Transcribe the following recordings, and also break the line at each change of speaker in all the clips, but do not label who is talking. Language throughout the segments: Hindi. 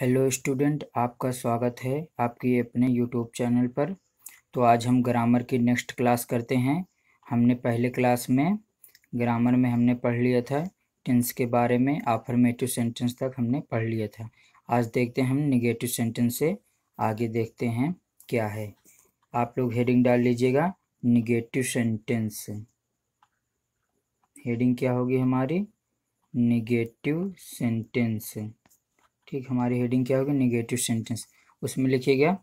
हेलो स्टूडेंट, आपका स्वागत है आपकी अपने यूट्यूब चैनल पर। तो आज हम ग्रामर की नेक्स्ट क्लास करते हैं। हमने पहले क्लास में ग्रामर में हमने पढ़ लिया था टेंस के बारे में, अफर्मेटिव सेंटेंस तक हमने पढ़ लिया था। आज देखते हैं हम निगेटिव सेंटेंस से आगे देखते हैं क्या है। आप लोग हेडिंग डाल लीजिएगा निगेटिव सेंटेंस। हेडिंग क्या होगी हमारी? Negative sentence. ठीक, हमारी हेडिंग क्या होगी? Negative sentence. उसमें लिखिएगा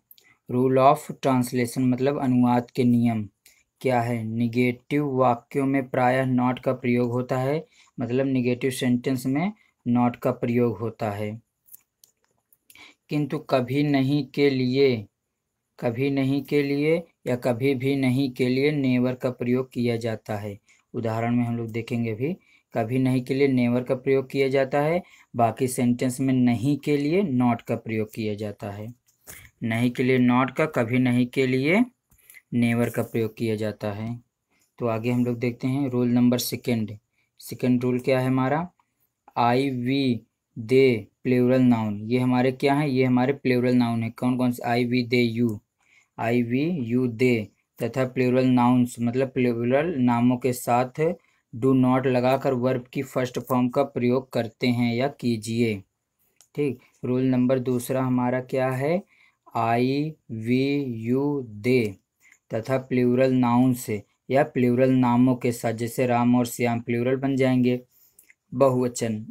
रूल ऑफ ट्रांसलेशन, मतलब अनुवाद के नियम क्या है। निगेटिव वाक्यों में प्रायः नॉट का प्रयोग होता है, मतलब निगेटिव सेंटेंस में नॉट का प्रयोग होता है, किंतु कभी नहीं के लिए या कभी भी नहीं के लिए नेवर का प्रयोग किया जाता है। उदाहरण में हम लोग देखेंगे अभी। कभी नहीं के लिए नेवर का प्रयोग किया जाता है, बाकी सेंटेंस में नहीं के लिए नॉट का प्रयोग किया जाता है। नहीं के लिए नॉट का, कभी नहीं के लिए नेवर का प्रयोग किया जाता है। तो आगे हम लोग देखते हैं रूल नंबर सेकेंड रूल क्या है हमारा? आई वी दे प्लूरल नाउन। ये हमारे क्या है? ये हमारे प्लूरल नाउन है। कौन कौन से? I we they you, I we you they तथा प्लूरल नाउन्स, मतलब प्लूरल नामों के साथ डू नॉट लगाकर वर्ब की फर्स्ट फॉर्म का प्रयोग करते हैं या कीजिए। ठीक, रूल नंबर दूसरा हमारा क्या है? आई वी यू दे तथा प्लूरल नाउन्स या प्लूरल नामों के साथ, जैसे राम और श्याम प्लूरल बन जाएंगे, बहुवचन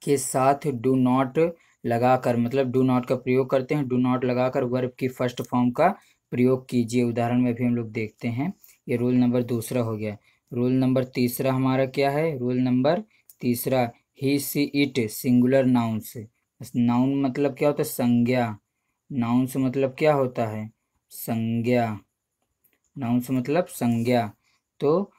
के साथ डू नॉट लगाकर, मतलब डू नॉट का प्रयोग करते हैं। डू नॉट लगाकर वर्ब की फर्स्ट फॉर्म का प्रयोग कीजिए। उदाहरण में भी हम लोग देखते हैं। ये रूल नंबर दूसरा हो गया। रूल नंबर तीसरा हमारा क्या है? रूल नंबर तीसरा he she it singular nouns. Noun मतलब क्या होता है? संज्ञा। नाउन्स मतलब क्या होता है? संज्ञा। नाउन्स मतलब संज्ञा। तो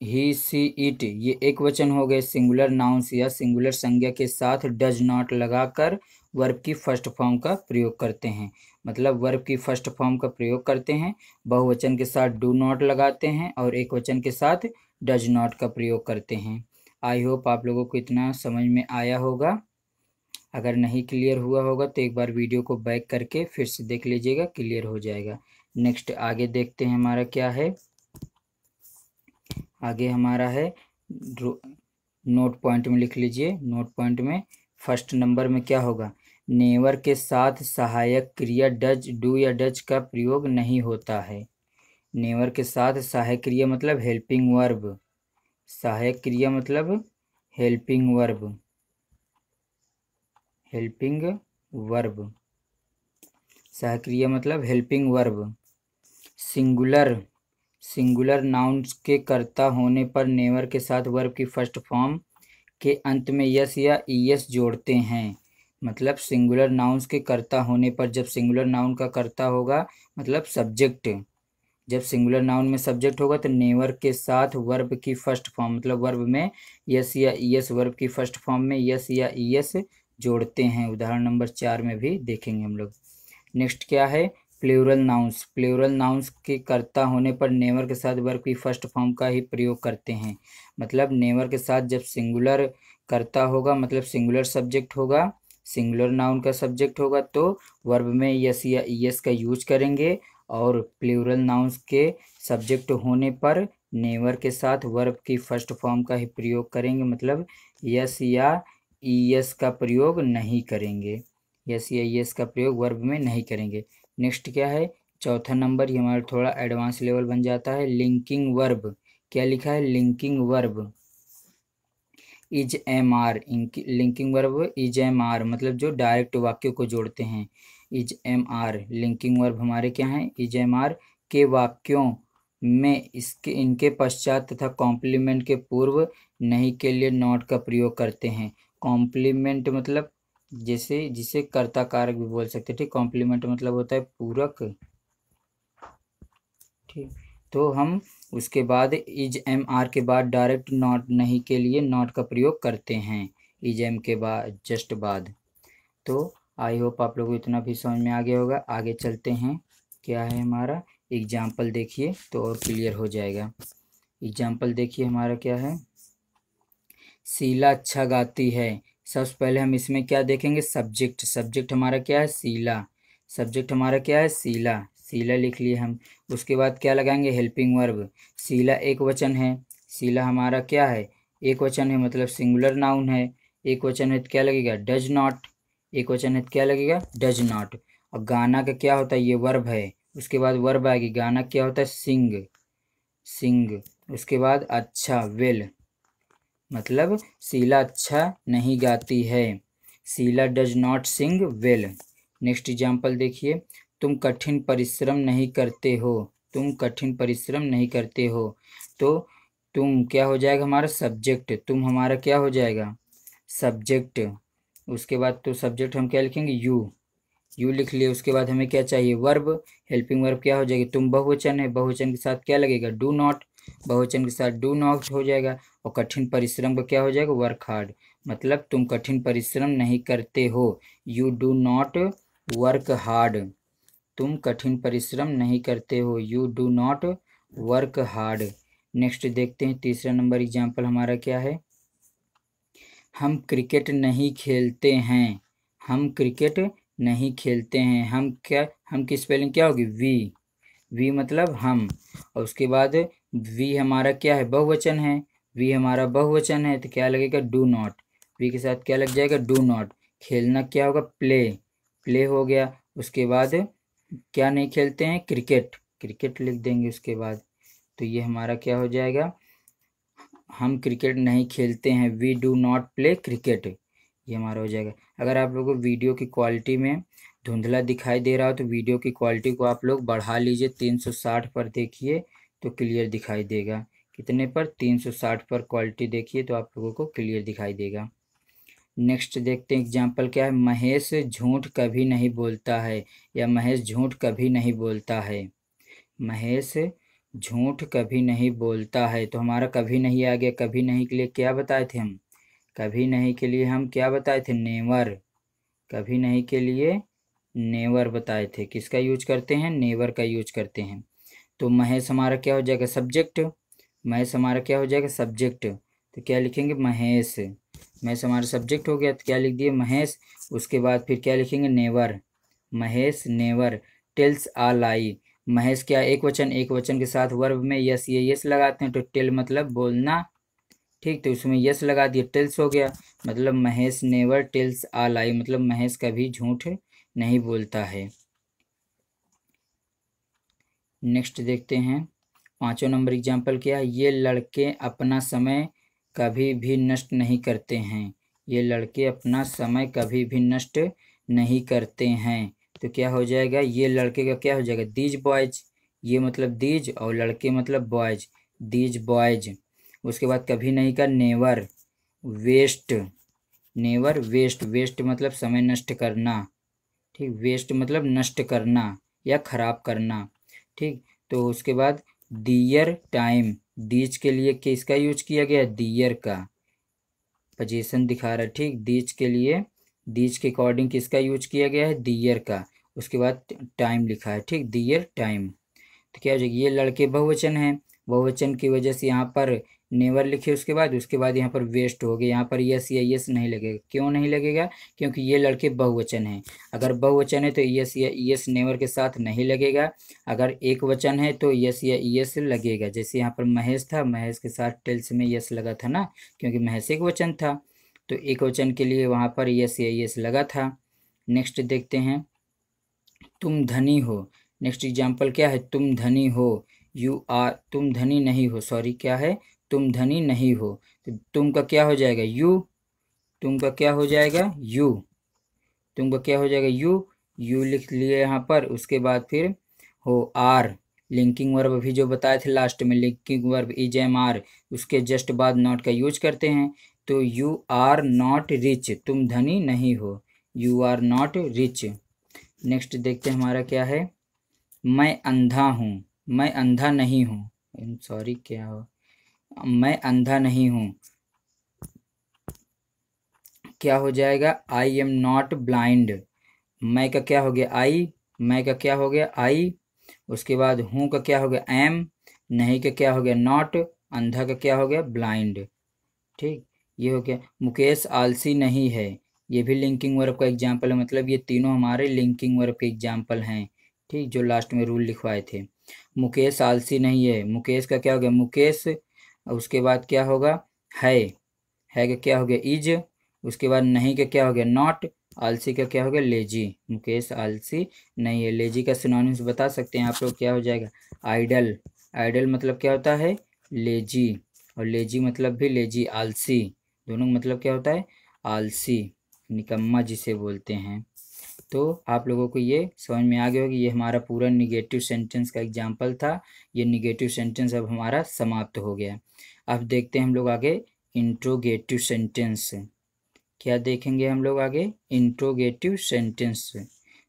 ही सी इट ये एक वचन हो गए। सिंगुलर नाउन्स या सिंगुलर संज्ञा के साथ डज नॉट लगाकर वर्ब की फर्स्ट फॉर्म का प्रयोग करते हैं, मतलब वर्ब की फर्स्ट फॉर्म का प्रयोग करते हैं। बहुवचन के साथ डू नॉट लगाते हैं और एक वचन के साथ डज नॉट का प्रयोग करते हैं। आई होप आप लोगों को इतना समझ में आया होगा। अगर नहीं क्लियर हुआ होगा तो एक बार वीडियो को बैक करके फिर से देख लीजिएगा, क्लियर हो जाएगा। नेक्स्ट आगे देखते हैं हमारा क्या है। आगे हमारा है नोट पॉइंट में लिख लीजिए। नोट पॉइंट में फर्स्ट नंबर में क्या होगा? नेवर के साथ सहायक क्रिया डज, डू या डज का प्रयोग नहीं होता है। नेवर के साथ सहायक क्रिया मतलब हेल्पिंग वर्ब। सहायक क्रिया मतलब हेल्पिंग वर्ब। हेल्पिंग वर्ब, सहायक क्रिया मतलब हेल्पिंग वर्ब। सिंगुलर नाउन्स के कर्ता होने पर नेवर के साथ वर्ब की फर्स्ट फॉर्म के अंत में यस या ईएस जोड़ते हैं। मतलब सिंगुलर नाउन्स के कर्ता होने पर, जब सिंगुलर नाउन का कर्ता होगा मतलब सब्जेक्ट, जब सिंगुलर नाउन में सब्जेक्ट होगा तो नेवर के साथ वर्ब की फर्स्ट फॉर्म, मतलब वर्ब में यस या ईएस, वर्ब की फर्स्ट फॉर्म में यस या ईएस जोड़ते हैं। उदाहरण नंबर 4 में भी देखेंगे हम लोग। नेक्स्ट क्या है? प्लूरल नाउन्स के कर्ता होने पर नेवर के साथ वर्ब की फर्स्ट फॉर्म का ही प्रयोग करते हैं। मतलब नेवर के साथ जब सिंगुलर कर्ता होगा, मतलब सिंगुलर सब्जेक्ट होगा, सिंगुलर नाउन का सब्जेक्ट होगा, तो वर्ब में यस या ईएस का यूज करेंगे। और प्लूरल नाउन्स के सब्जेक्ट होने पर नेवर के साथ वर्ब की फर्स्ट फॉर्म का ही प्रयोग करेंगे, मतलब यस या ईएस का प्रयोग नहीं करेंगे। यस या ईएस का प्रयोग वर्ब में नहीं करेंगे। नेक्स्ट क्या है? चौथा नंबर, ये हमारा थोड़ा एडवांस लेवल बन जाता है। Linking verb. क्या लिखा है? Linking verb is am are. Linking verb is am are मतलब जो डायरेक्ट वाक्यों को जोड़ते हैं। Is am are linking verb हमारे क्या हैं? इज एम आर के वाक्यों में इनके पश्चात तथा कॉम्प्लीमेंट के पूर्व नहीं के लिए नॉट का प्रयोग करते हैं। कॉम्प्लीमेंट मतलब जैसे जिसे कर्ता कारक भी बोल सकते हैं। ठीक, कॉम्प्लीमेंट मतलब होता है पूरक। ठीक, तो हम उसके बाद इज एम आर के बाद डायरेक्ट नॉट नहीं के लिए नॉट का प्रयोग करते हैं, इज एम के बाद जस्ट बाद। तो आई होप आप लोगों को इतना भी समझ में आ गया होगा। आगे चलते हैं। क्या है हमारा? एग्जाम्पल देखिए तो और क्लियर हो जाएगा। एग्जाम्पल देखिए हमारा क्या है? शीला अच्छा गाती है सबसे पहले हम इसमें क्या देखेंगे, सब्जेक्ट। सब्जेक्ट हमारा क्या है, शीला। सब्जेक्ट हमारा क्या है, शीला। शीला लिख लिए हम। उसके बाद क्या लगाएंगे, हेल्पिंग वर्ब। शीला एक वचन है, शीला हमारा क्या है, एक वचन है, मतलब सिंगुलर नाउन है। एक वचन है तो क्या लगेगा, डज नॉट। एक वचन है तो क्या लगेगा, डज नॉट। और गाना का क्या होता है, ये वर्ब है। उसके बाद वर्ब आएगी, गाना क्या होता है, सिंग। सिंग। उसके बाद अच्छा, वेल, मतलब शीला अच्छा नहीं गाती है। Sheela does not sing well. Next example देखिए, तुम कठिन परिश्रम नहीं करते हो। तुम कठिन परिश्रम नहीं करते हो। तो तुम क्या हो जाएगा हमारा सब्जेक्ट, तुम हमारा क्या हो जाएगा, सब्जेक्ट। उसके बाद तो सब्जेक्ट हम क्या लिखेंगे, यू लिख लिए। उसके बाद हमें क्या चाहिए, वर्ब। हेल्पिंग वर्ब क्या हो जाएगी, तुम बहुवचन है, बहुवचन के साथ क्या लगेगा, डू नॉट। बहुवचन के साथ डू नॉट हो जाएगा। और कठिन परिश्रम का क्या हो जाएगा, वर्क हार्ड। मतलब तुम कठिन परिश्रम नहीं करते हो, you do not work hard. तुम कठिन परिश्रम नहीं करते हो, you do not work hard. Next देखते हैं, तीसरा नंबर एग्जाम्पल हमारा क्या है, हम क्रिकेट नहीं खेलते हैं। हम क्रिकेट नहीं खेलते हैं। हम क्या, हम की स्पेलिंग क्या होगी, वी मतलब हम। और उसके बाद वी हमारा क्या है, बहुवचन है। वी हमारा बहुवचन है तो क्या लगेगा, डू नॉट। वी के साथ क्या लग जाएगा, डू नॉट। खेलना क्या होगा, प्ले। प्ले हो गया। उसके बाद क्या नहीं खेलते हैं, क्रिकेट। क्रिकेट लिख देंगे उसके बाद। तो ये हमारा क्या हो जाएगा, हम क्रिकेट नहीं खेलते हैं, we do not play cricket. ये हमारा हो जाएगा। अगर आप लोगों को वीडियो की क्वालिटी में धुंधला दिखाई दे रहा हो तो वीडियो की क्वालिटी को आप लोग बढ़ा लीजिए, 360 पर देखिए तो क्लियर दिखाई देगा। कितने पर, 360 पर क्वालिटी देखिए तो आप लोगों को क्लियर दिखाई देगा। नेक्स्ट देखते हैं एग्जाम्पल क्या है, महेश झूठ कभी नहीं बोलता है, या महेश झूठ कभी नहीं बोलता है। महेश झूठ कभी नहीं बोलता है। तो हमारा कभी नहीं आ गया। कभी नहीं के लिए क्या बताए थे हम, कभी नहीं के लिए हम क्या बताए थे, नेवर। कभी नहीं के लिए नेवर बताए थे। किसका यूज करते हैं, नेवर का यूज करते हैं। तो महेश हमारा क्या हो जाएगा, सब्जेक्ट। महेश हमारा क्या हो जाएगा, सब्जेक्ट। तो क्या लिखेंगे, महेश। महेश हमारा सब्जेक्ट हो गया तो क्या लिख दिए, महेश। उसके बाद फिर क्या लिखेंगे, नेवर। महेश नेवर टेल्स आ लाई। महेश क्या, एक वचन, एक वचन के साथ वर्ब में यस, ये यस लगाते हैं तो टेल मतलब बोलना। ठीक, तो उसमें यस लगा दिया, टेल्स हो गया। मतलब महेश नेवर टेल्स आ लाई, मतलब महेश कभी झूठ नहीं बोलता है। नेक्स्ट देखते हैं, पांचों नंबर एग्जाम्पल क्या है, ये लड़के अपना समय कभी भी नष्ट नहीं करते हैं। ये लड़के अपना समय कभी भी नष्ट नहीं करते हैं। तो क्या हो जाएगा, ये लड़के का क्या हो जाएगा, दीज बॉयज। ये मतलब दीज और लड़के मतलब बॉयज, दीज बॉयज। उसके बाद कभी नहीं का never waste. Never waste, waste मतलब समय नष्ट करना। ठीक, वेस्ट मतलब नष्ट करना या खराब करना। ठीक, तो उसके बाद दियर टाइम। दीज के लिए किसका यूज किया गया, दियर का। पोजीशन दिखा रहा है, ठीक, दीज के लिए, दीज के अकॉर्डिंग किसका यूज किया गया है, दियर का। उसके बाद टाइम लिखा है, ठीक, दियर टाइम। तो क्या हो जाएगा, ये लड़के बहुवचन है, बहुवचन की वजह से यहाँ पर नेवर लिखे। उसके बाद यहाँ पर वेस्ट हो गया। यहाँ पर यस या यस नहीं लगेगा। क्यों नहीं लगेगा, क्योंकि ये लड़के बहुवचन हैं। अगर बहुवचन है तो यस या यस नेवर के साथ नहीं लगेगा। अगर एक वचन है तो यस या यस लगेगा। जैसे यहाँ पर महेश था, महेश के साथ टेल्स में यस लगा था ना, क्योंकि महेश एक वचन था। तो एक वचन के लिए वहाँ पर यस या यस लगा था। नेक्स्ट देखते हैं, तुम धनी हो। नेक्स्ट एग्जाम्पल क्या है, तुम धनी हो, यू आर। तुम धनी नहीं हो, सॉरी क्या है, तुम धनी नहीं हो। तो तुम का क्या हो जाएगा, यू। तुम का क्या हो जाएगा, यू। तुम का क्या हो जाएगा, यू लिख लिए यहाँ पर। उसके बाद फिर हो आर, लिंकिंग वर्ब अभी जो बताए थे लास्ट में, linking verb is am are, उसके जस्ट बाद नॉट का यूज करते हैं। तो यू आर नॉट रिच, तुम धनी नहीं हो, you are not rich. Next देखते हैं हमारा क्या है, मैं अंधा हूँ, मैं अंधा नहीं हूँ, सॉरी क्या हो, मैं अंधा नहीं हूँ। क्या हो जाएगा, आई एम नॉट ब्लाइंड। मैं का क्या हो गया, आई। मैं का क्या हो गया, आई। उसके बाद हूँ का क्या हो गया, एम। नहीं का क्या हो गया, नॉट। अंधा का क्या हो गया, ब्लाइंड। ठीक, ये हो गया। मुकेश आलसी नहीं है, ये भी लिंकिंग वर्ब का एग्जाम्पल है, मतलब ये तीनों हमारे लिंकिंग वर्ब के एग्जाम्पल हैं। ठीक, जो लास्ट में रूल लिखवाए थे। मुकेश आलसी नहीं है, मुकेश का क्या हो गया मुकेश, उसके बाद क्या होगा है का क्या हो गया इज, उसके बाद नहीं का क्या हो गया नॉट, आलसी का क्या हो गया लेजी। मुकेश आलसी नहीं है। लेजी का सिनोनिम्स बता सकते हैं आप लोग, क्या हो जाएगा आइडल। आइडल मतलब क्या होता है लेजी, और लेजी मतलब भी लेजी आलसी, दोनों का मतलब क्या होता है आलसी, निकम्मा जिसे बोलते हैं। तो आप लोगों को ये समझ में आ गया होगा, ये हमारा पूरा निगेटिव सेंटेंस का एग्जाम्पल था। ये निगेटिव सेंटेंस अब हमारा समाप्त हो गया। अब देखते हैं हम लोग आगे इंट्रोगेटिव सेंटेंस। क्या देखेंगे हम लोग आगे इंट्रोगेटिव सेंटेंस।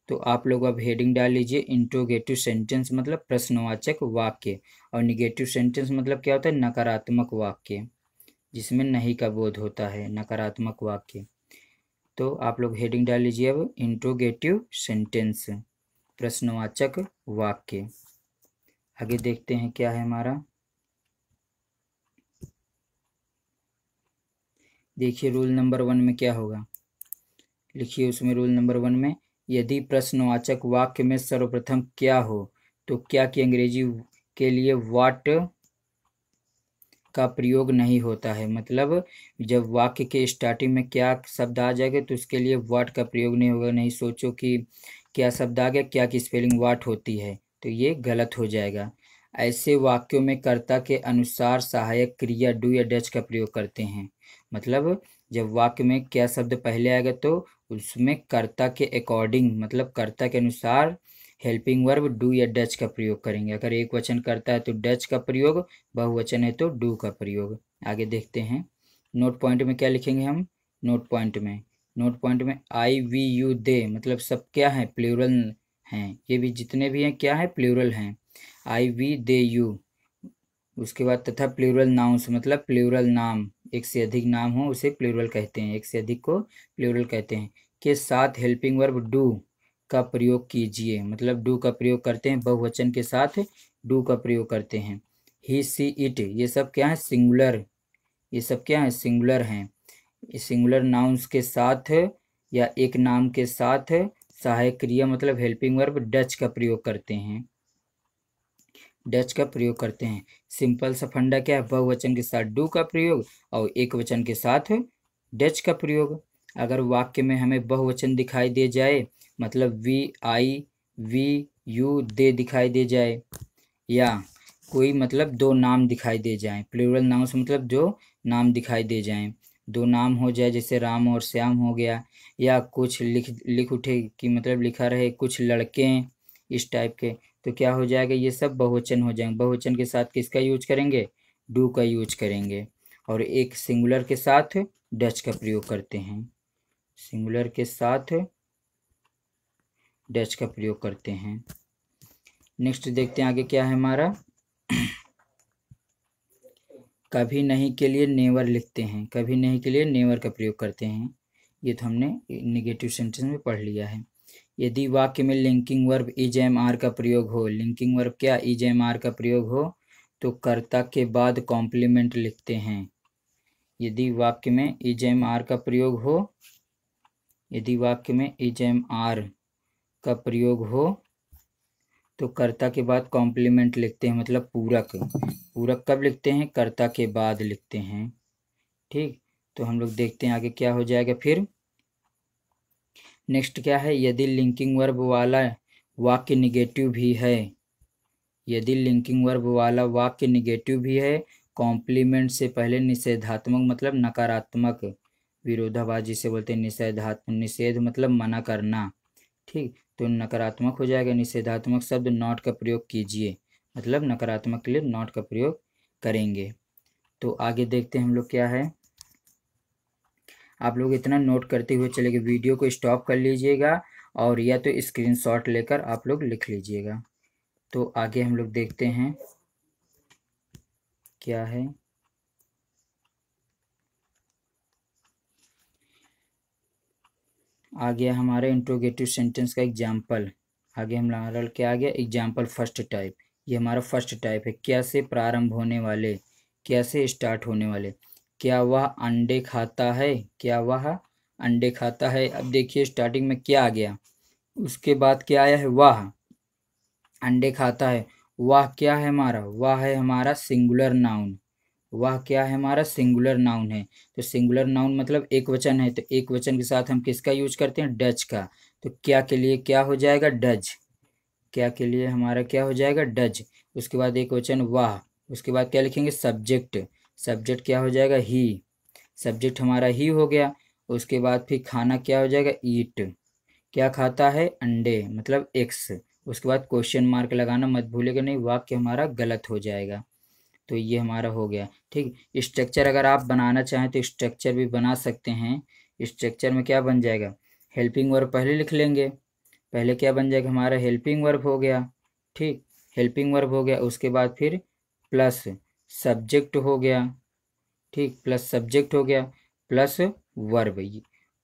तो आप लोग अब हेडिंग डाल लीजिए, इंट्रोगेटिव सेंटेंस मतलब प्रश्नवाचक वाक्य, और निगेटिव सेंटेंस मतलब क्या होता है नकारात्मक वाक्य, जिसमें नहीं का बोध होता है, नकारात्मक वाक्य। तो आप लोग हेडिंग डाल लीजिए अब इंट्रोगेटिव सेंटेंस, प्रश्नवाचक वाक्य। आगे देखते हैं क्या है हमारा। देखिए रूल नंबर 1 में क्या होगा, लिखिए उसमें रूल नंबर 1 में, यदि प्रश्नवाचक वाक्य में सर्वप्रथम क्या हो तो क्या की अंग्रेजी के लिए व्हाट का प्रयोग नहीं होता है। मतलब जब वाक्य के स्टार्टिंग में क्या शब्द आ जाएगा तो उसके लिए व्हाट का प्रयोग नहीं होगा। नहीं सोचो कि क्या शब्द आ गया, क्या की स्पेलिंग व्हाट होती है, तो ये गलत हो जाएगा। ऐसे वाक्यों में कर्ता के अनुसार सहायक क्रिया डू या डच का प्रयोग करते हैं। मतलब जब वाक्य में क्या शब्द पहले आएगा तो उसमें कर्ता के अकॉर्डिंग, मतलब कर्ता के अनुसार हेल्पिंग वर्ब डू या डच का प्रयोग करेंगे। अगर एक वचन करता है तो डच का प्रयोग, बहुवचन है तो डू का प्रयोग। आगे देखते हैं नोट पॉइंट में क्या लिखेंगे हम। नोट पॉइंट में आई वी यू दे मतलब सब क्या है प्लूरल हैं, ये भी जितने भी हैं क्या है प्लूरल हैं, आई वी दे यू। उसके बाद तथा प्लूरल नाउन्स मतलब प्लूरल नाम, एक से अधिक नाम हो उसे प्लूरल कहते हैं, एक से अधिक को प्लूरल कहते हैं। के साथ हेल्पिंग वर्ब डू का प्रयोग कीजिए, मतलब डू का प्रयोग करते हैं, बहुवचन के साथ डू का प्रयोग करते हैं। ही सी इट ये सब क्या है सिंगुलर, ये सब क्या है सिंगुलर हैं। सिंगुलर नाउन्स के साथ या एक नाम के साथ सहायक क्रिया मतलब हेल्पिंग वर्ब डच का प्रयोग करते हैं, डच का प्रयोग करते हैं। सिंपल सा फंडा क्या है, बहुवचन के साथ डू का प्रयोग और एक वचन के साथ डच का प्रयोग। अगर वाक्य में हमें बहुवचन दिखाई दे जाए, मतलब वी आई वी यू दे दिखाई दे जाए, या कोई मतलब दो नाम दिखाई दे जाएं, प्लूरल नाउन्स मतलब जो नाम दिखाई दे जाएं, दो नाम हो जाए जैसे राम और श्याम हो गया, या कुछ लिख उठे कि मतलब लिखा रहे कुछ लड़के इस टाइप के, तो क्या हो जाएगा ये सब बहुवचन हो जाएंगे। बहुवचन के साथ किसका यूज करेंगे डू का यूज करेंगे, और एक सिंगुलर के साथ डच का प्रयोग करते हैं, सिंगुलर के साथ डच का प्रयोग करते हैं। नेक्स्ट देखते हैं आगे क्या है हमारा। कभी नहीं के लिए नेवर लिखते हैं, कभी नहीं के लिए नेवर का प्रयोग करते हैं, ये तो हमने नेगेटिव सेंटेंस में पढ़ लिया है। यदि वाक्य में linking verb is am are का प्रयोग हो, लिंकिंग वर्ब क्या इज एम आर का प्रयोग हो, तो कर्ता के बाद कॉम्प्लीमेंट लिखते हैं। यदि वाक्य में इज एम आर का प्रयोग हो, यदि वाक्य में इज एम आर का प्रयोग हो तो कर्ता के बाद कॉम्प्लीमेंट लिखते हैं, मतलब पूरक। पूरक कब लिखते हैं कर्ता के बाद लिखते हैं। ठीक, तो हम लोग देखते हैं आगे क्या हो जाएगा फिर। नेक्स्ट क्या है, यदि लिंकिंग वर्ब वाला वाक्य निगेटिव भी है, यदि लिंकिंग वर्ब वाला वाक्य निगेटिव भी है, कॉम्प्लीमेंट से पहले निषेधात्मक मतलब नकारात्मक, विरोधाभास जिसे बोलते हैं निषेधात्मक, निषेध मतलब मना करना। ठीक, तो नकारात्मक हो जाएगा, निषेधात्मक शब्द नॉट का प्रयोग कीजिए, मतलब नकारात्मक के लिए नॉट का प्रयोग करेंगे। तो आगे देखते हैं हम लोग क्या है। आप लोग इतना नोट करते हुए चलेंगे, वीडियो को स्टॉप कर लीजिएगा और या तो स्क्रीनशॉट लेकर आप लोग लिख लीजिएगा। तो आगे हम लोग देखते हैं क्या है। आ गया हमारे इंट्रोगेटिव सेंटेंस का एग्जाम्पल, आगे हमारा क्या आ गया एग्जाम्पल फर्स्ट टाइप। ये हमारा फर्स्ट टाइप है, क्या से प्रारंभ होने वाले, क्या से स्टार्ट होने वाले। क्या वह अंडे खाता है, क्या वह अंडे खाता है। अब देखिए स्टार्टिंग में क्या आ गया, उसके बाद क्या आया है, वह अंडे खाता है। वह क्या है हमारा, वह है हमारा सिंगुलर नाउन। वह क्या है हमारा, सिंगुलर नाउन है। तो सिंगुलर नाउन मतलब एक वचन है, तो एक वचन के साथ हम किसका यूज करते हैं, डज का। तो क्या के लिए क्या हो जाएगा, डज। क्या के लिए हमारा क्या हो जाएगा, डज। उसके बाद एक वचन वाह, उसके बाद क्या लिखेंगे, सब्जेक्ट। सब्जेक्ट क्या हो जाएगा, ही। सब्जेक्ट हमारा ही हो गया। उसके बाद फिर खाना क्या हो जाएगा, ईट। क्या खाता है, अंडे, मतलब एक्स। उसके बाद क्वेश्चन मार्क लगाना मत भूलेगा, नहीं वाक्य हमारा गलत हो जाएगा। तो ये हमारा हो गया। ठीक, स्ट्रक्चर अगर आप बनाना चाहें तो स्ट्रक्चर भी बना सकते हैं। स्ट्रक्चर में क्या बन जाएगा, हेल्पिंग वर्ब पहले लिख लेंगे। पहले क्या बन जाएगा हमारा, हेल्पिंग वर्ब हो गया। ठीक, हेल्पिंग वर्ब हो गया। उसके बाद फिर प्लस सब्जेक्ट हो गया। ठीक, प्लस सब्जेक्ट हो गया, प्लस वर्ब,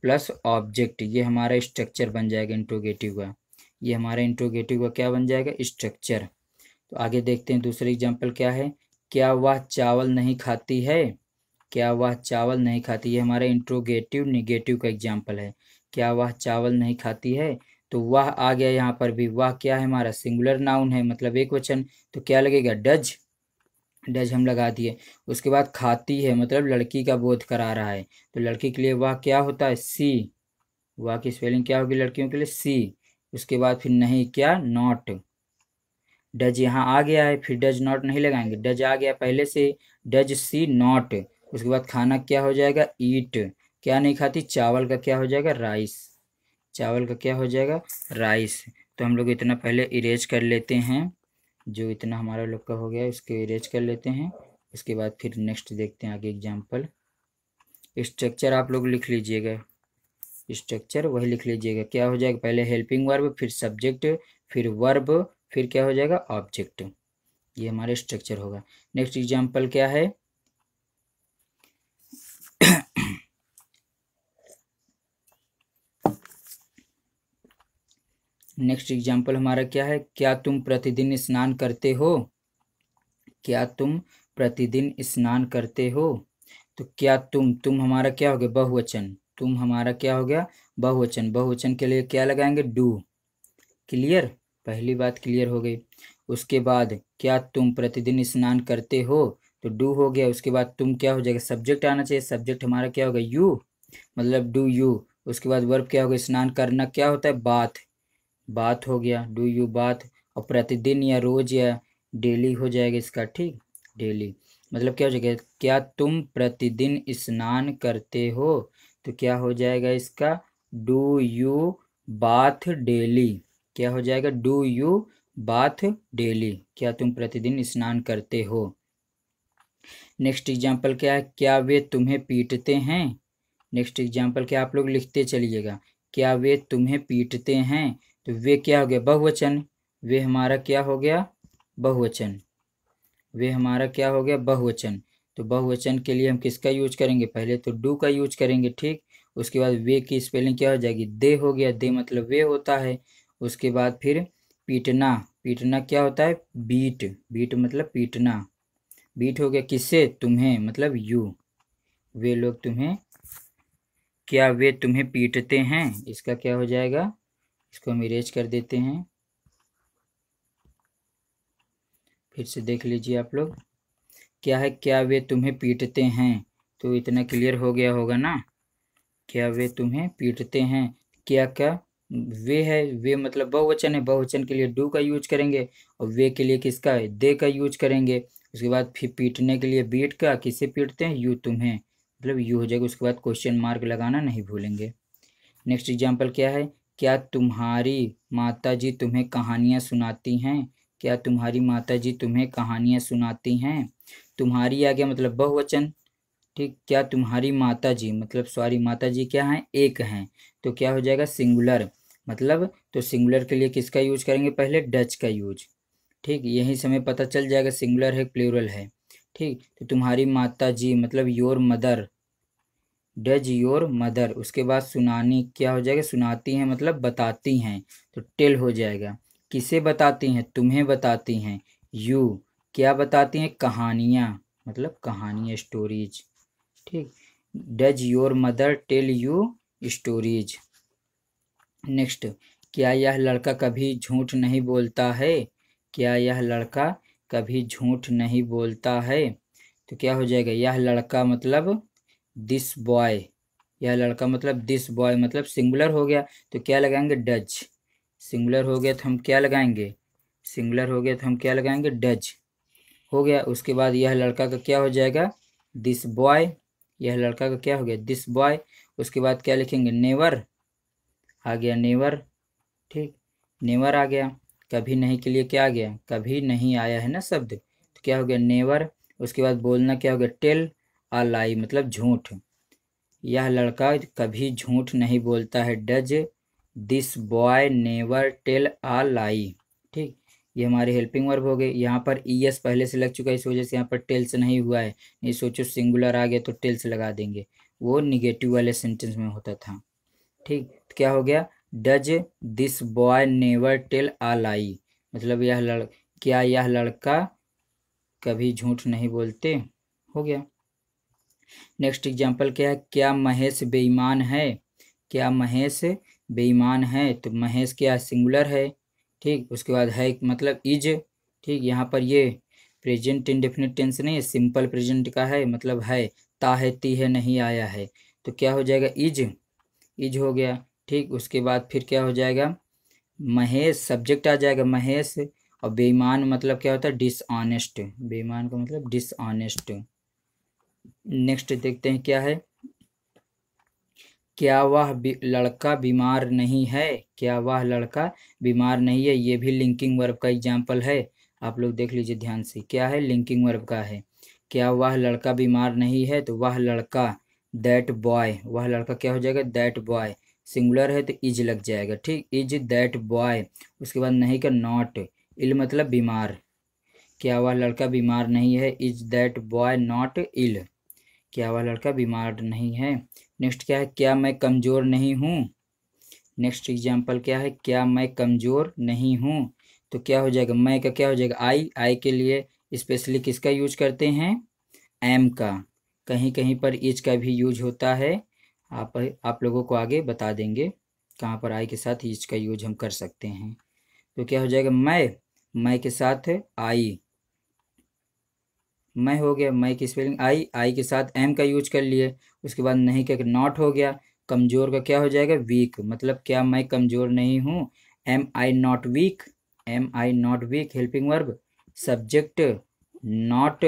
प्लस ऑब्जेक्ट। ये हमारा स्ट्रक्चर बन जाएगा इंट्रोगेटिव का। ये हमारा इंट्रोगेटिव का क्या बन जाएगा, स्ट्रक्चर। तो आगे देखते हैं दूसरी एग्जाम्पल क्या है, क्या वह चावल नहीं खाती है। क्या वह चावल नहीं खाती, ये हमारा इंट्रोगेटिव निगेटिव का एग्जाम्पल है। क्या वह चावल नहीं खाती है, तो वह आ गया यहाँ पर भी। वह क्या है हमारा, सिंगुलर नाउन है, मतलब एक वचन। तो क्या लगेगा, डज। डज हम लगा दिए। उसके बाद खाती है मतलब लड़की का बोध करा रहा है, तो लड़की के लिए वह क्या होता है, सी। वह की स्पेलिंग क्या होगी लड़कियों के लिए, सी। उसके बाद फिर नहीं, क्या, नॉट। डज यहाँ आ गया है, फिर डज नॉट नहीं लगाएंगे, डज आ गया पहले से। Does she not. उसके बाद खाना क्या हो जाएगा, ईट। क्या नहीं खाती, चावल का क्या हो जाएगा, राइस। चावल का क्या हो जाएगा, राइस। तो हम लोग इतना पहले इरेज कर लेते हैं, जो इतना हमारा लोग का हो गया उसको इरेज कर लेते हैं। उसके बाद फिर नेक्स्ट देखते हैं आगे एग्जाम्पल। स्ट्रक्चर आप लोग लिख लीजिएगा, स्ट्रक्चर वही लिख लीजिएगा। क्या हो जाएगा, पहले हेल्पिंग वर्ब, फिर सब्जेक्ट, फिर वर्ब, फिर क्या हो जाएगा, ऑब्जेक्ट। ये हमारा स्ट्रक्चर होगा। नेक्स्ट एग्जाम्पल क्या है, नेक्स्ट एग्जाम्पल हमारा क्या है, क्या तुम प्रतिदिन स्नान करते हो। क्या तुम प्रतिदिन स्नान करते हो। तो क्या तुम हमारा क्या हो गया, बहुवचन। तुम हमारा क्या हो गया, बहुवचन। बहुवचन के लिए क्या लगाएंगे, डू। क्लियर, पहली बात क्लियर हो गई। उसके बाद क्या तुम प्रतिदिन स्नान करते हो, तो डू हो गया। उसके बाद तुम क्या हो जाएगा, सब्जेक्ट आना चाहिए। सब्जेक्ट हमारा क्या होगा, यू, मतलब डू यू। उसके बाद वर्ब क्या होगा, स्नान करना क्या होता है, बाथ। बाथ हो गया, डू यू बाथ। और प्रतिदिन या रोज या डेली हो जाएगा इसका। ठीक, डेली मतलब क्या हो जाएगा, क्या तुम प्रतिदिन स्नान करते हो, तो क्या हो जाएगा इसका, डू यू बाथ डेली। क्या हो जाएगा, डू यू बाथ डेली। क्या तुम प्रतिदिन स्नान करते हो। नेक्स्ट एग्जाम्पल क्या है, क्या वे तुम्हें पीटते हैं। नेक्स्ट एग्जाम्पल क्या, आप लोग लिखते चलिएगा। क्या वे तुम्हें पीटते हैं, तो वे क्या हो गया, बहुवचन। वे हमारा क्या हो गया, बहुवचन। वे हमारा क्या हो गया, बहुवचन। तो बहुवचन के लिए हम किसका यूज करेंगे, पहले तो डू का यूज करेंगे। ठीक, उसके बाद वे की स्पेलिंग क्या हो जाएगी, दे हो गया। दे मतलब वे होता है। उसके बाद फिर पीटना। पीटना क्या होता है, बीट। बीट मतलब पीटना। बीट हो गया किससे, तुम्हें, मतलब यू। वे लोग तुम्हें, क्या वे तुम्हें पीटते हैं, इसका क्या हो जाएगा, इसको हम इरेज कर देते हैं। फिर से देख लीजिए आप लोग, क्या है, क्या वे तुम्हें पीटते हैं। तो इतना क्लियर हो गया होगा ना, क्या वे तुम्हें पीटते हैं। क्या क्या, वे है, वे मतलब बहुवचन है। बहुवचन के लिए डू का यूज करेंगे, और वे के लिए किसका है, दे का यूज करेंगे। उसके बाद फिर पीटने के लिए बीट का, किसे पीटते हैं, यू, तुम्हें, मतलब यू हो जाएगा। उसके बाद क्वेश्चन मार्क लगाना नहीं भूलेंगे। नेक्स्ट एग्जाम्पल क्या है, क्या तुम्हारी माताजी तुम्हें कहानियाँ सुनाती हैं। क्या तुम्हारी माताजी तुम्हें कहानियाँ सुनाती हैं। तुम्हारी आ गया मतलब बहुवचन। ठीक, क्या तुम्हारी माताजी मतलब सॉरी माताजी क्या हैं, एक हैं। तो क्या हो जाएगा, सिंगुलर, मतलब तो सिंगुलर के लिए किसका यूज करेंगे, पहले डच का यूज। ठीक, यही से हमें पता चल जाएगा सिंगुलर है प्लूरल है। ठीक, तो तुम्हारी माताजी मतलब your mother, does your mother. उसके बाद सुनानी क्या हो जाएगा, सुनाती हैं मतलब बताती हैं, तो टेल हो जाएगा। किसे बताती हैं, तुम्हें बताती हैं, यू। क्या बताती हैं, कहानियाँ, मतलब कहानियाँ, स्टोरीज। ठीक। Does your mother tell you stories. Next, क्या यह लड़का कभी झूठ नहीं बोलता है। क्या यह लड़का कभी झूठ नहीं बोलता है। तो क्या हो जाएगा, यह लड़का मतलब दिस बॉय। यह लड़का मतलब दिस बॉय मतलब सिंगुलर हो गया, तो क्या लगाएंगे डज। सिंगुलर हो गया तो हम क्या लगाएंगे, सिंगुलर हो गया तो हम क्या लगाएंगे डज। हो गया। उसके बाद यह लड़का का क्या हो जाएगा दिस बॉय। यह लड़का का क्या हो गया दिस बॉय। उसके बाद क्या लिखेंगे नेवर। आ गया नेवर। ठीक, नेवर आ गया। कभी नहीं के लिए क्या आ गया, कभी नहीं आया है ना शब्द, तो क्या हो गया नेवर। उसके बाद बोलना क्या हो गया टेल आ लाई मतलब झूठ। यह लड़का कभी झूठ नहीं बोलता है। Does this boy never tell a lie. ठीक, ये हमारे हेल्पिंग वर्ब हो गए। यहाँ पर ईएस पहले से लग चुका है, इस वजह से यहाँ पर टेल्स नहीं हुआ है। नहीं सोचो सिंगुलर आ गया तो टेल्स लगा देंगे, वो निगेटिव वाले सेंटेंस में होता था। ठीक, तो क्या हो गया does this boy never tell a lie मतलब क्या यह लड़का कभी झूठ नहीं बोलते। हो गया। नेक्स्ट एग्जाम्पल क्या है, क्या महेश बेईमान है। क्या महेश बेईमान है, तो महेश क्या सिंगुलर है। ठीक, उसके बाद है मतलब इज। ठीक, यहाँ पर ये प्रेजेंट इंडेफिनिट टेंस नहीं है, सिंपल प्रेजेंट का है, मतलब है ता है ती है नहीं आया है, तो क्या हो जाएगा इज। इज हो गया। ठीक, उसके बाद फिर क्या हो जाएगा महेश सब्जेक्ट आ जाएगा महेश, और बेईमान मतलब क्या होता है डिसऑनेस्ट। बेईमान का मतलब डिसऑनेस्ट। नेक्स्ट देखते हैं क्या है, क्या वह लड़का बीमार नहीं है। क्या वह लड़का बीमार नहीं है, ये भी लिंकिंग वर्ब का एग्जाम्पल है। आप लोग देख लीजिए ध्यान से, क्या है लिंकिंग वर्ब का है। क्या वह लड़का बीमार नहीं है, तो वह लड़का दैट बॉय। वह लड़का क्या हो जाएगा दैट बॉय। सिंगुलर है तो इज लग जाएगा। ठीक, इज दैट बॉय। उसके बाद नहीं का नॉट। इल मतलब बीमार। क्या वह लड़का बीमार नहीं है, is that boy not ill. क्या वह लड़का बीमार नहीं है। नेक्स्ट क्या है, क्या मैं कमज़ोर नहीं हूँ। नेक्स्ट एग्जाम्पल क्या है, क्या मैं कमज़ोर नहीं हूँ, तो क्या हो जाएगा मैं का क्या हो जाएगा आई। आई के लिए स्पेशली किसका यूज करते हैं एम का। कहीं कहीं पर इज का भी यूज होता है। आप लोगों को आगे बता देंगे कहाँ पर आई के साथ इज का यूज हम कर सकते हैं। तो क्या हो जाएगा मैं के साथ आई। मैं हो गया, मैं की स्पेलिंग आई। आई के साथ एम का यूज कर लिए। उसके बाद नहीं का नॉट हो गया। कमज़ोर का क्या हो जाएगा वीक, मतलब क्या मैं कमज़ोर नहीं हूँ। Am I not weak. Am I not weak helping verb, subject not,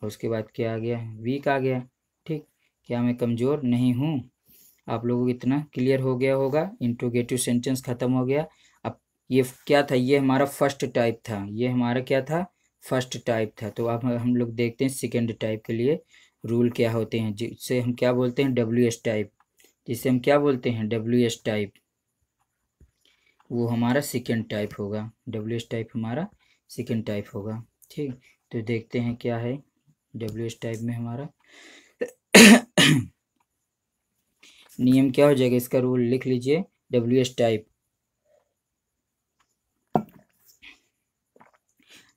उसके बाद क्या आ गया वीक आ गया। ठीक, क्या मैं कमज़ोर नहीं हूँ। आप लोगों को इतना क्लियर हो गया होगा। इंट्रोगेटिव सेंटेंस खत्म हो गया। अब ये क्या था, ये हमारा फर्स्ट टाइप था। ये हमारा क्या था फर्स्ट टाइप था। तो अब हम लोग देखते हैं सेकेंड टाइप के लिए रूल क्या होते हैं, जिससे हम क्या बोलते हैं डब्ल्यू एस टाइप। जिससे हम क्या बोलते हैं डब्ल्यू एस टाइप, वो हमारा सेकेंड टाइप होगा। डब्ल्यू एस टाइप हमारा सेकेंड टाइप होगा। ठीक, तो देखते हैं क्या है डब्ल्यू एस टाइप में हमारा नियम क्या हो जाएगा, इसका रूल लिख लीजिए। W S type,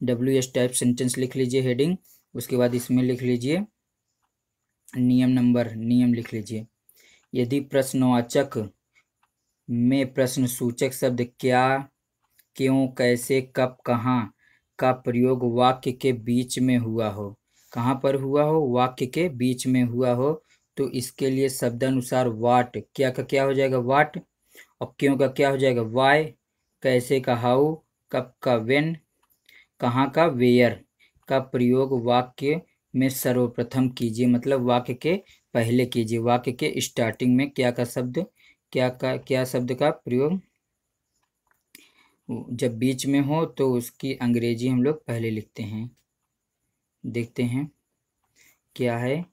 W S type sentence लिख लीजिए हेडिंग। उसके बाद इसमें लिख लीजिए नियम नंबर, नियम लिख लीजिए। यदि प्रश्नवाचक में प्रश्न सूचक शब्द क्या, क्यों, कैसे, कब, कहाँ का प्रयोग वाक्य के बीच में हुआ हो। कहाँ पर हुआ हो, वाक्य के बीच में हुआ हो, तो इसके लिए शब्दानुसार वाट, क्या का क्या हो जाएगा वाट, और क्यों का क्या हो जाएगा वाई, कैसे का हाउ, कब का वेन, कहाँ का वेयर का प्रयोग वाक्य में सर्वप्रथम कीजिए, मतलब वाक्य के पहले कीजिए। वाक्य के स्टार्टिंग में क्या का शब्द, क्या शब्द का प्रयोग जब बीच में हो तो उसकी अंग्रेजी हम लोग पहले लिखते हैं। देखते हैं क्या है,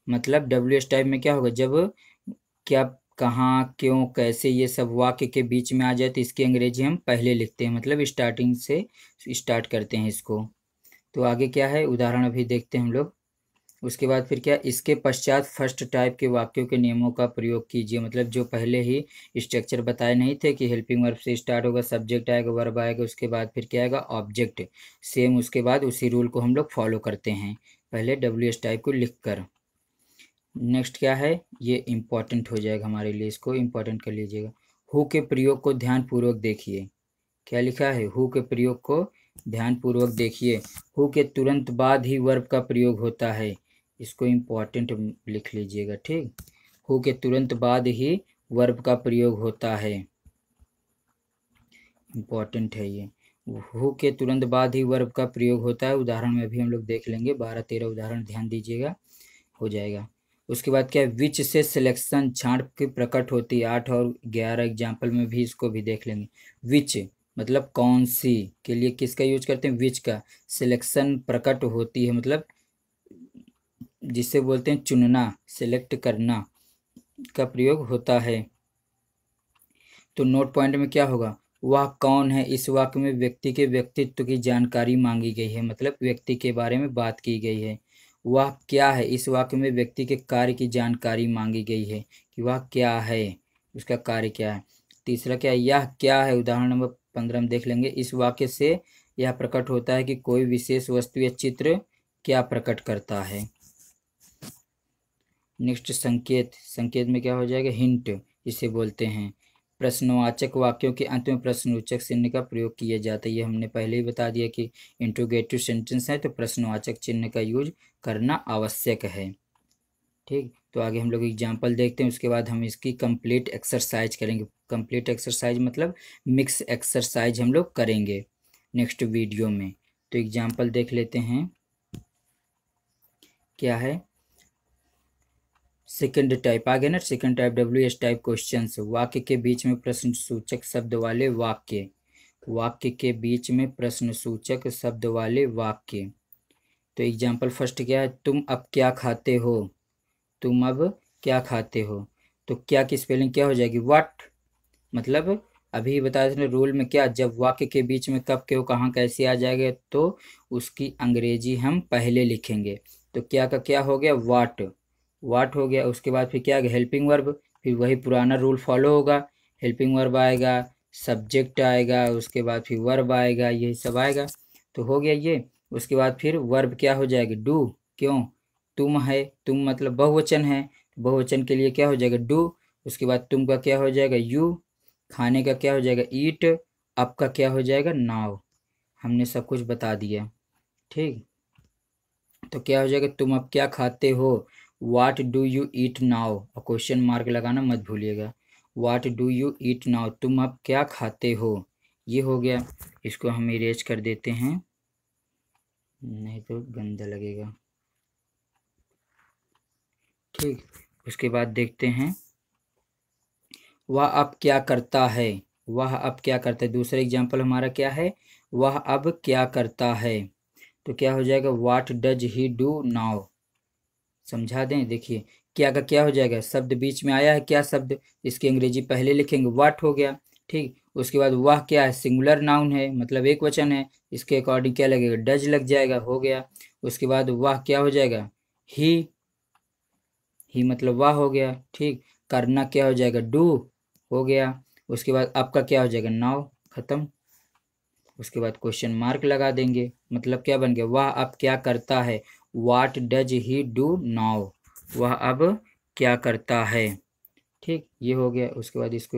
मतलब डब्ल्यू एस टाइप में क्या होगा, जब क्या, कहाँ, क्यों, कैसे ये सब वाक्य के बीच में आ जाए तो इसकी अंग्रेजी हम पहले लिखते हैं, मतलब स्टार्टिंग से स्टार्ट करते हैं इसको। तो आगे क्या है उदाहरण अभी देखते हैं हम लोग। उसके बाद फिर क्या, इसके पश्चात फर्स्ट टाइप के वाक्यों के नियमों का प्रयोग कीजिए, मतलब जो पहले ही स्ट्रक्चर बताए नहीं थे कि हेल्पिंग वर्ब से स्टार्ट होगा, सब्जेक्ट आएगा, वर्ब आएगा, उसके बाद फिर क्या आएगा ऑब्जेक्ट। सेम उसके बाद उसी रूल को हम लोग फॉलो करते हैं, पहले डब्ल्यू एस टाइप को लिख कर। नेक्स्ट क्या है, ये इम्पोर्टेंट हो जाएगा हमारे लिए, इसको इम्पोर्टेंट कर लीजिएगा। हु के प्रयोग को ध्यानपूर्वक देखिए। क्या लिखा है, हु के प्रयोग को ध्यानपूर्वक देखिए। हु के तुरंत बाद ही वर्ब का प्रयोग होता है, इसको इम्पोर्टेंट लिख लीजिएगा। ठीक, हु के तुरंत बाद ही वर्ब का प्रयोग होता है, इम्पोर्टेंट है ये। हु के तुरंत बाद ही वर्ब का प्रयोग होता है, उदाहरण में भी हम लोग देख लेंगे, 12-13 उदाहरण ध्यान दीजिएगा, हो जाएगा। उसके बाद क्या है, विच से सिलेक्शन छांट की प्रकट होती है, 8 और 11 एग्जाम्पल में भी इसको भी देख लेंगे। विच मतलब कौन सी के लिए किसका यूज करते हैं, विच का। सिलेक्शन प्रकट होती है मतलब जिसे बोलते हैं चुनना, सिलेक्ट करना का प्रयोग होता है। तो नोट पॉइंट में क्या होगा, वह कौन है, इस वाक्य में व्यक्ति के व्यक्तित्व की जानकारी मांगी गई है, मतलब व्यक्ति के बारे में बात की गई है। वह क्या है, इस वाक्य में व्यक्ति के कार्य की जानकारी मांगी गई है कि वह क्या है, उसका कार्य क्या है। तीसरा क्या है, यह क्या है, उदाहरण नंबर 15 में देख लेंगे। इस वाक्य से यह प्रकट होता है कि कोई विशेष वस्तु या चित्र क्या प्रकट करता है। नेक्स्ट संकेत, संकेत में क्या हो जाएगा, हिंट इसे बोलते हैं। प्रश्नवाचक वाक्यों के अंत में प्रश्नवाचक चिन्ह का प्रयोग किया जाता है, ये हमने पहले ही बता दिया कि इंट्रोगेटिव सेंटेंस है तो प्रश्नवाचक चिन्ह का यूज करना आवश्यक है। ठीक, तो आगे हम लोग एग्जाम्पल देखते हैं, उसके बाद हम इसकी कंप्लीट एक्सरसाइज करेंगे। कंप्लीट एक्सरसाइज मतलब मिक्स एक्सरसाइज हम लोग करेंगे नेक्स्ट वीडियो में। तो एग्जाम्पल देख लेते हैं, क्या है, सेकंड टाइप आ गया ना, second type WH type questions. वाक्य के बीच में प्रश्न सूचक शब्द वाले वाक्य, वाक्य के बीच में प्रश्न सूचक शब्द वाले वाक्य। तो एग्जाम्पल फर्स्ट क्या है, तुम अब क्या खाते हो, तुम अब क्या खाते हो। तो क्या की स्पेलिंग क्या हो जाएगी, व्हाट, मतलब अभी बताया था रूल में क्या, जब वाक्य के बीच में कब क्यों कहाँ कैसे आ जाएगा तो उसकी अंग्रेजी हम पहले लिखेंगे। तो क्या का क्या हो गया, वाट, वाट हो गया। उसके बाद फिर क्या आ गया, हेल्पिंग वर्ब, फिर वही पुराना रूल फॉलो होगा, हेल्पिंग वर्ब आएगा, सब्जेक्ट आएगा, उसके बाद फिर वर्ब आएगा, यही सब आएगा। तो हो गया ये। उसके बाद फिर वर्ब क्या हो जाएगा, डू, क्यों, तुम है, तुम मतलब बहुवचन है, बहुवचन के लिए क्या हो जाएगा, डू। उसके बाद तुम का क्या हो जाएगा, यू, खाने का क्या हो जाएगा, ईट, अब का क्या हो जाएगा, नाव। हमने सब कुछ बता दिया। ठीक, तो क्या हो जाएगा, तुम अब क्या खाते हो, what do you eat now, और क्वेश्चन मार्क लगाना मत भूलिएगा, what do you eat now, तुम अब क्या खाते हो। ये हो गया, इसको हम इरेज कर देते हैं, नहीं तो गंदा लगेगा। ठीक, उसके बाद देखते हैं, वह अब क्या करता है, वह अब क्या करता है। दूसरा एग्जाम्पल हमारा क्या है, वह अब क्या करता है। तो क्या हो जाएगा, what does he do now. समझा दें, देखिए क्या का क्या हो जाएगा, शब्द बीच में आया है, क्या शब्द, इसकी अंग्रेजी पहले लिखेंगे, वाट हो गया। ठीक, उसके बाद वह क्या है, सिंगुलर नाउन है मतलब एक वचन है, इसके अकॉर्डिंग क्या लगेगा, डज लग जाएगा, हो गया। उसके बाद वह क्या हो जाएगा, ही मतलब वाह हो गया। ठीक, करना क्या हो जाएगा, डू, हो गया। उसके बाद आपका क्या हो जाएगा, नाउ, खत्म। उसके बाद क्वेश्चन मार्क लगा देंगे, मतलब क्या बन गया, वह अब क्या करता है, what does he do now, वह अब क्या करता है। ठीक, ये हो गया। उसके बाद इसको